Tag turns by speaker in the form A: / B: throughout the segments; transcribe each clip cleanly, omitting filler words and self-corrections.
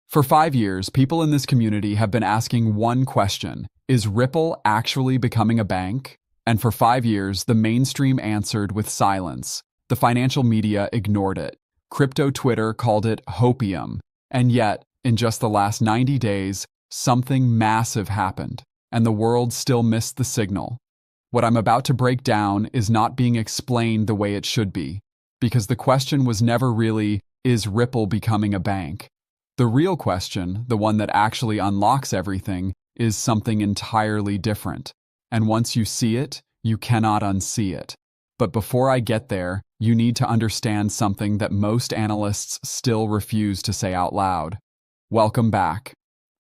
A: For 5 years, people in this community have been asking one question: is Ripple actually becoming a bank? And for 5 years, the mainstream answered with silence. The financial media ignored it. Crypto Twitter called it hopium. And yet, in just the last 90 days, something massive happened, and the world still missed the signal. What I'm about to break down is not being explained the way it should be, because the question was never really, is Ripple becoming a bank? The real question, the one that actually unlocks everything, is something entirely different. And once you see it, you cannot unsee it. But before I get there, you need to understand something that most analysts still refuse to say out loud. Welcome back.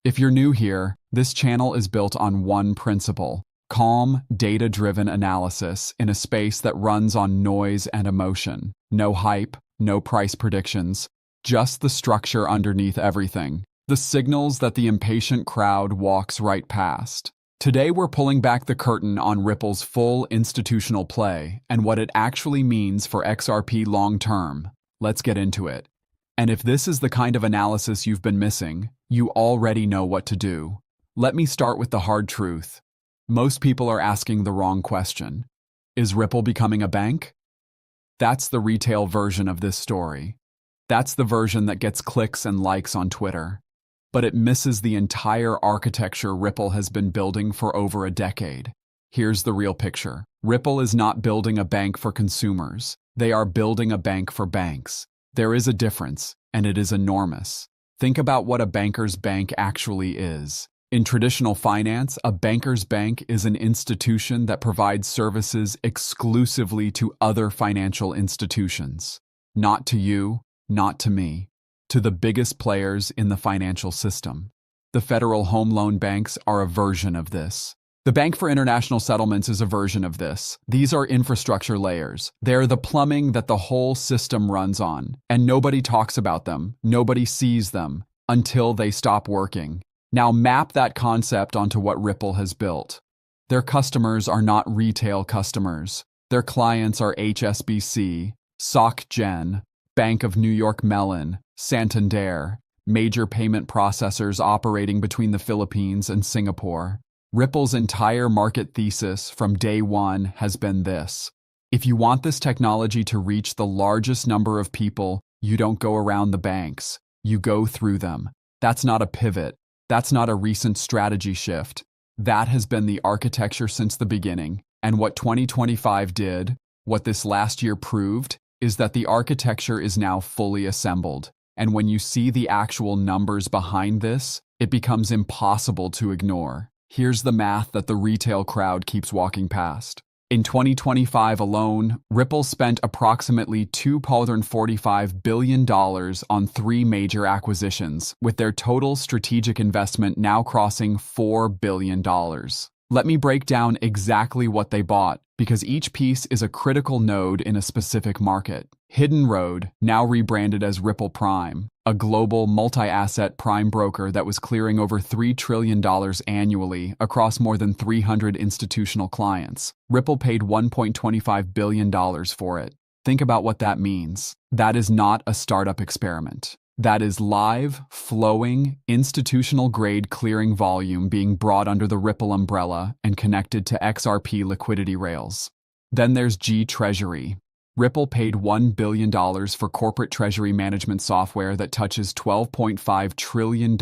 A: If you're new here, this channel is built on one principle: calm, data-driven analysis in a space that runs on noise and emotion. No hype, no price predictions, just the structure underneath everything. The signals that the impatient crowd walks right past. Today we're pulling back the curtain on Ripple's full institutional play and what it actually means for XRP long-term. Let's get into it. And if this is the kind of analysis you've been missing, you already know what to do. Let me start with the hard truth. Most people are asking the wrong question. Is Ripple becoming a bank? That's the retail version of this story. That's the version that gets clicks and likes on Twitter. But it misses the entire architecture Ripple has been building for over a decade. Here's the real picture. Ripple is not building a bank for consumers. They are building a bank for banks. There is a difference, and it is enormous. Think about what a banker's bank actually is. In traditional finance, a banker's bank is an institution that provides services exclusively to other financial institutions. Not to you, not to me. To the biggest players in the financial system. The federal home loan banks are a version of this. The Bank for International Settlements is a version of this. These are infrastructure layers. They're the plumbing that the whole system runs on, and nobody talks about them, nobody sees them, until they stop working. Now map that concept onto what Ripple has built. Their customers are not retail customers. Their clients are HSBC, SocGen, Bank of New York Mellon, Santander, major payment processors operating between the Philippines and Singapore. Ripple's entire market thesis from day one has been this: if you want this technology to reach the largest number of people, you don't go around the banks, you go through them. That's not a pivot. That's not a recent strategy shift. That has been the architecture since the beginning. And what 2025 did, what this last year proved, is that the architecture is now fully assembled. And when you see the actual numbers behind this, it becomes impossible to ignore. Here's the math that the retail crowd keeps walking past. In 2025 alone, Ripple spent approximately $245 billion on 3 major acquisitions, with their total strategic investment now crossing $4 billion. Let me break down exactly what they bought, because each piece is a critical node in a specific market. Hidden Road, now rebranded as Ripple Prime, a global multi-asset prime broker that was clearing over $3 trillion annually across more than 300 institutional clients. Ripple paid $1.25 billion for it. Think about what that means. That is not a startup experiment. That is live, flowing, institutional-grade clearing volume being brought under the Ripple umbrella and connected to XRP liquidity rails. Then there's G-Treasury. Ripple paid $1 billion for corporate treasury management software that touches $12.5 trillion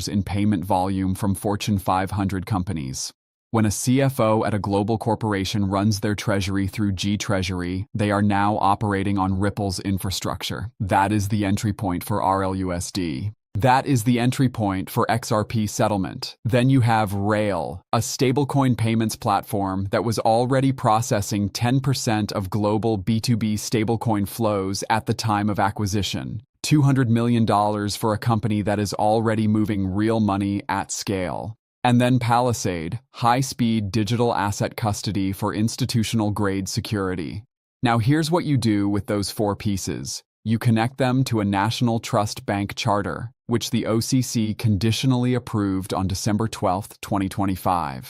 A: in payment volume from Fortune 500 companies. When a CFO at a global corporation runs their treasury through G-Treasury, they are now operating on Ripple's infrastructure. That is the entry point for RLUSD. That is the entry point for XRP settlement. Then you have Rail, a stablecoin payments platform that was already processing 10% of global B2B stablecoin flows at the time of acquisition. $200 million for a company that is already moving real money at scale. And then Palisade, high-speed digital asset custody for institutional-grade security. Now here's what you do with those 4 pieces. You connect them to a National Trust Bank charter, which the OCC conditionally approved on December 12, 2025.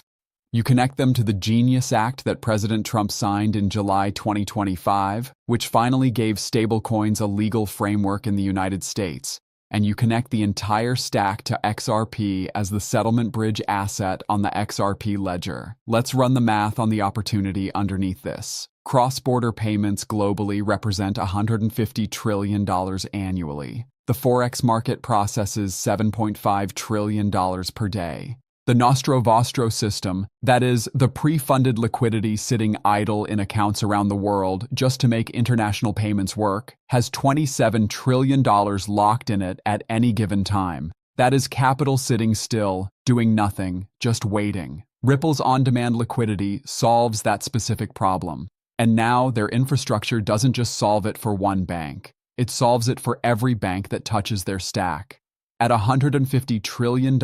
A: You connect them to the Genius Act that President Trump signed in July 2025, which finally gave stablecoins a legal framework in the United States. and you connect the entire stack to XRP as the settlement bridge asset on the XRP ledger. Let's run the math on the opportunity underneath this. Cross-border payments globally represent $150 trillion annually. The Forex market processes $7.5 trillion per day. The Nostro Vostro system, that is, the pre-funded liquidity sitting idle in accounts around the world just to make international payments work, has $27 trillion locked in it at any given time. That is capital sitting still, doing nothing, just waiting. Ripple's on-demand liquidity solves that specific problem. And now their infrastructure doesn't just solve it for one bank. It solves it for every bank that touches their stack. At $150 trillion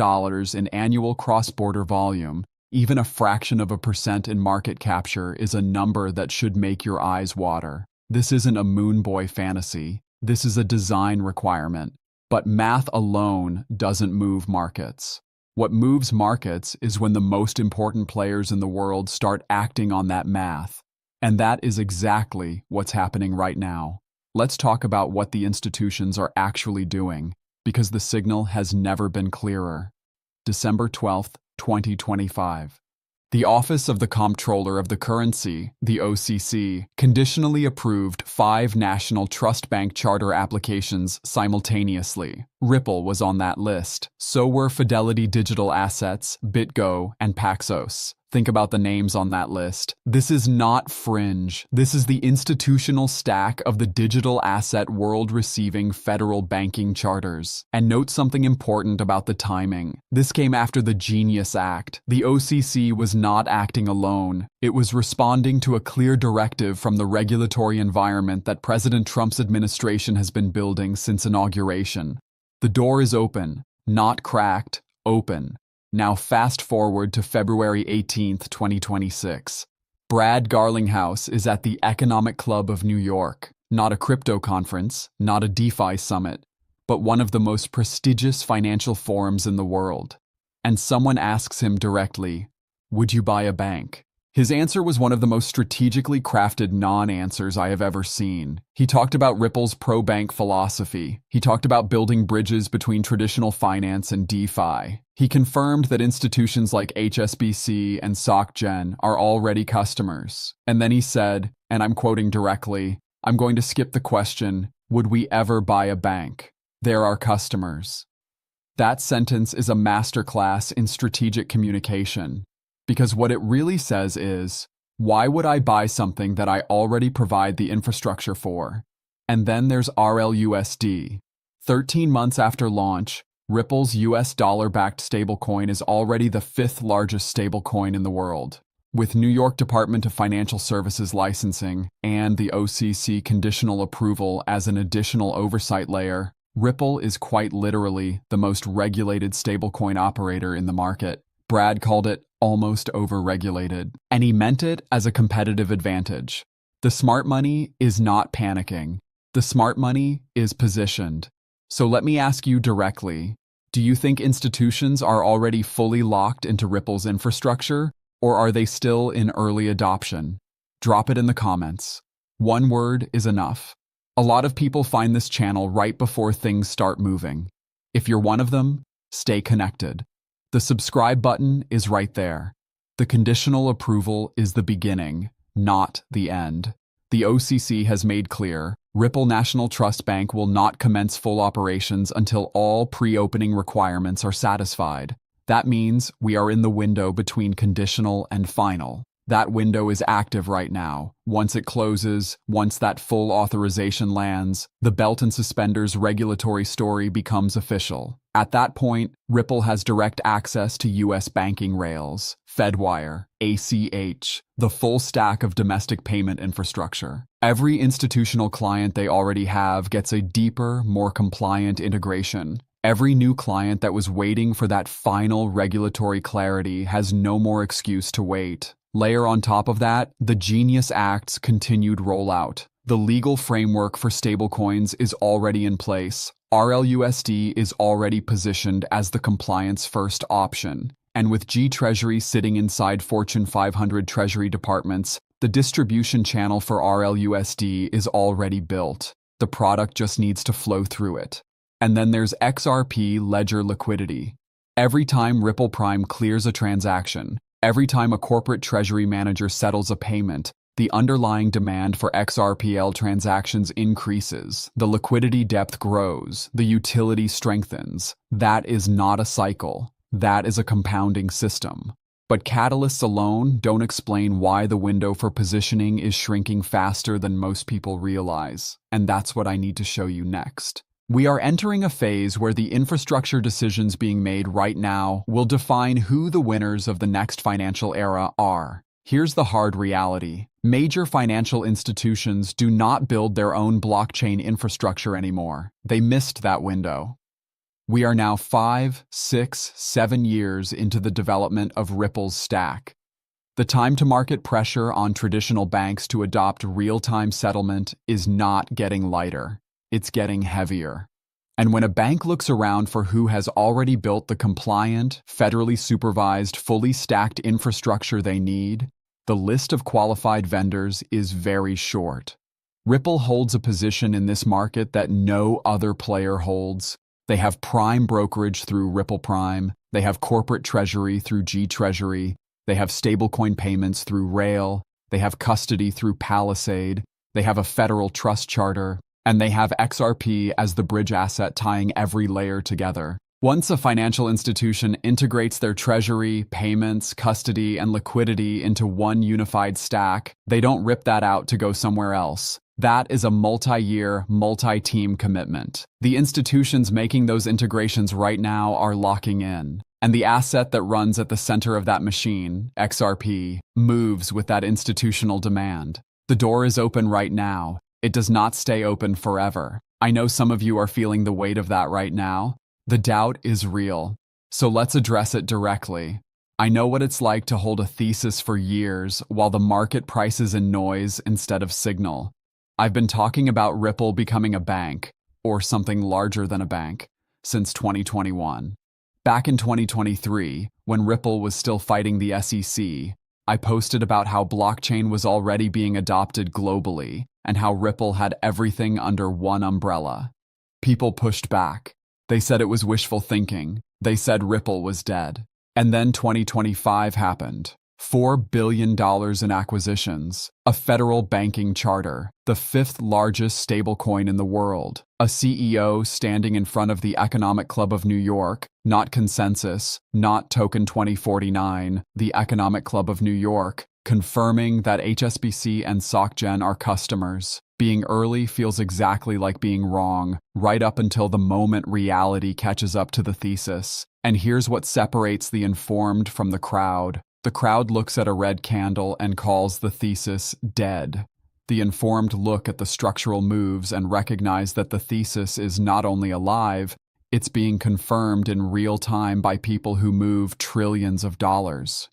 A: in annual cross-border volume, even a fraction of a percent in market capture is a number that should make your eyes water. This isn't a moon boy fantasy. This is a design requirement. But math alone doesn't move markets. What moves markets is when the most important players in the world start acting on that math. And that is exactly what's happening right now. Let's talk about what the institutions are actually doing, because the signal has never been clearer. December 12, 2025. The Office of the Comptroller of the Currency, the OCC, conditionally approved 5 national trust bank charter applications simultaneously. Ripple was on that list. So were Fidelity Digital Assets, BitGo, and Paxos. Think about the names on that list. This is not fringe. This is the institutional stack of the digital asset world receiving federal banking charters. And note something important about the timing. This came after the Genius Act. The OCC was not acting alone. It was responding to a clear directive from the regulatory environment that President Trump's administration has been building since inauguration. The door is open, not cracked, open. Now fast forward to February 18, 2026. Brad Garlinghouse is at the Economic Club of New York, not a crypto conference, not a DeFi summit, but one of the most prestigious financial forums in the world. And someone asks him directly, "Would you buy a bank?" His answer was one of the most strategically crafted non-answers I have ever seen. He talked about Ripple's pro-bank philosophy. He talked about building bridges between traditional finance and DeFi. He confirmed that institutions like HSBC and SocGen are already customers. And then he said, and I'm quoting directly, "I'm going to skip the question, would we ever buy a bank? They're our customers." That sentence is a masterclass in strategic communication. Because what it really says is, why would I buy something that I already provide the infrastructure for? And then there's RLUSD. 13 months after launch, Ripple's US dollar-backed stablecoin is already the 5th largest stablecoin in the world. With New York Department of Financial Services licensing and the OCC conditional approval as an additional oversight layer, Ripple is quite literally the most regulated stablecoin operator in the market. Brad called it almost over-regulated, and he meant it as a competitive advantage. The smart money is not panicking. The smart money is positioned. So let me ask you directly, do you think institutions are already fully locked into Ripple's infrastructure, or are they still in early adoption? Drop it in the comments. One word is enough. A lot of people find this channel right before things start moving. If you're one of them, stay connected. The subscribe button is right there. The conditional approval is the beginning, not the end. The OCC has made clear, Ripple National Trust Bank will not commence full operations until all pre-opening requirements are satisfied. That means we are in the window between conditional and final. That window is active right now. Once it closes, once that full authorization lands, the belt and suspenders regulatory story becomes official. At that point, Ripple has direct access to US banking rails, Fedwire, ACH, the full stack of domestic payment infrastructure. Every institutional client they already have gets a deeper, more compliant integration. Every new client that was waiting for that final regulatory clarity has no more excuse to wait. Layer on top of that, the Genius Act's continued rollout. The legal framework for stablecoins is already in place. RLUSD is already positioned as the compliance-first option. And with G-Treasury sitting inside Fortune 500 Treasury departments, the distribution channel for RLUSD is already built. The product just needs to flow through it. And then there's XRP ledger liquidity. Every time Ripple Prime clears a transaction, every time a corporate treasury manager settles a payment, the underlying demand for XRPL transactions increases, the liquidity depth grows, the utility strengthens. That is not a cycle. That is a compounding system. But catalysts alone don't explain why the window for positioning is shrinking faster than most people realize. And that's what I need to show you next. We are entering a phase where the infrastructure decisions being made right now will define who the winners of the next financial era are. Here's the hard reality. Major financial institutions do not build their own blockchain infrastructure anymore. They missed that window. We are now 5, 6, 7 years into the development of Ripple's stack. The time-to-market pressure on traditional banks to adopt real-time settlement is not getting lighter. It's getting heavier. And when a bank looks around for who has already built the compliant, federally supervised, fully stacked infrastructure they need, the list of qualified vendors is very short. Ripple holds a position in this market that no other player holds. They have prime brokerage through Ripple Prime. They have corporate treasury through G Treasury. They have stablecoin payments through Rail. They have custody through Palisade. They have a federal trust charter. And they have XRP as the bridge asset tying every layer together. Once a financial institution integrates their treasury, payments, custody, and liquidity into one unified stack, they don't rip that out to go somewhere else. That is a multi-year, multi-team commitment. The institutions making those integrations right now are locking in. And the asset that runs at the center of that machine, XRP, moves with that institutional demand. The door is open right now. It does not stay open forever. I know some of you are feeling the weight of that right now. The doubt is real. So let's address it directly. I know what it's like to hold a thesis for years while the market prices in noise instead of signal. I've been talking about Ripple becoming a bank, or something larger than a bank, since 2021. Back in 2023, when Ripple was still fighting the SEC, I posted about how blockchain was already being adopted globally and how Ripple had everything under one umbrella. People pushed back. They said it was wishful thinking. They said Ripple was dead. And then 2025 happened. $4 billion in acquisitions, a federal banking charter, the 5th largest stablecoin in the world, a CEO standing in front of the Economic Club of New York, not Consensus, not Token 2049, the Economic Club of New York, confirming that HSBC and SocGen are customers. Being early feels exactly like being wrong, right up until the moment reality catches up to the thesis. And here's what separates the informed from the crowd. The crowd looks at a red candle and calls the thesis dead. The informed look at the structural moves and recognize that the thesis is not only alive, it's being confirmed in real time by people who move trillions of dollars.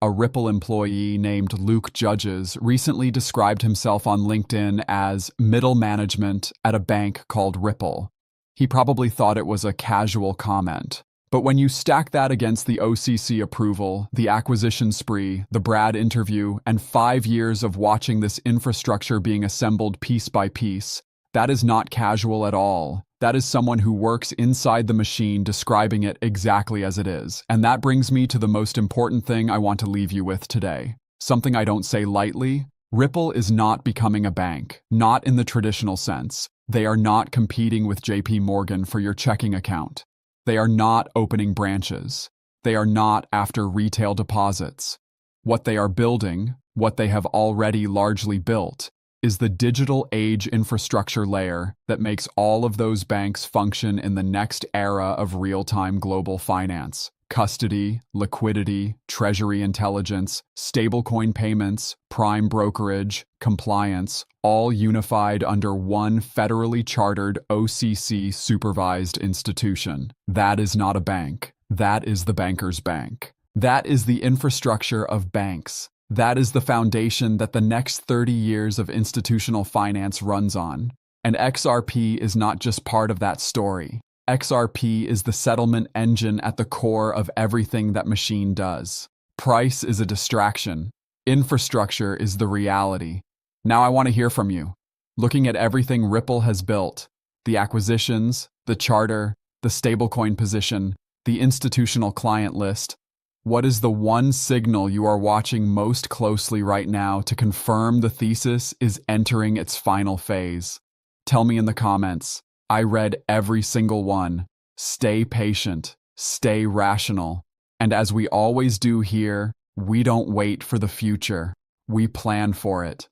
A: A Ripple employee named Luke Judges recently described himself on LinkedIn as middle management at a bank called Ripple. He probably thought it was a casual comment. But when you stack that against the OCC approval, the acquisition spree, the Brad interview, and 5 years of watching this infrastructure being assembled piece by piece, that is not casual at all. That is someone who works inside the machine describing it exactly as it is. And that brings me to the most important thing I want to leave you with today. Something I don't say lightly. Ripple is not becoming a bank, not in the traditional sense. They are not competing with JP Morgan for your checking account. They are not opening branches. They are not after retail deposits. What they are building, what they have already largely built, is the digital age infrastructure layer that makes all of those banks function in the next era of real-time global finance. Custody, liquidity, treasury intelligence, stablecoin payments, prime brokerage, compliance, all unified under one federally chartered OCC-supervised institution. That is not a bank. That is the banker's bank. That is the infrastructure of banks. That is the foundation that the next 30 years of institutional finance runs on. And XRP is not just part of that story. XRP is the settlement engine at the core of everything that machine does. Price is a distraction. Infrastructure is the reality. Now I want to hear from you. Looking at everything Ripple has built, The acquisitions, the charter, the stablecoin position, the institutional client list. What is the one signal you are watching most closely right now to confirm the thesis is entering its final phase? Tell me in the comments. I read every single one. Stay patient, stay rational. And as we always do here, we don't wait for the future. We plan for it.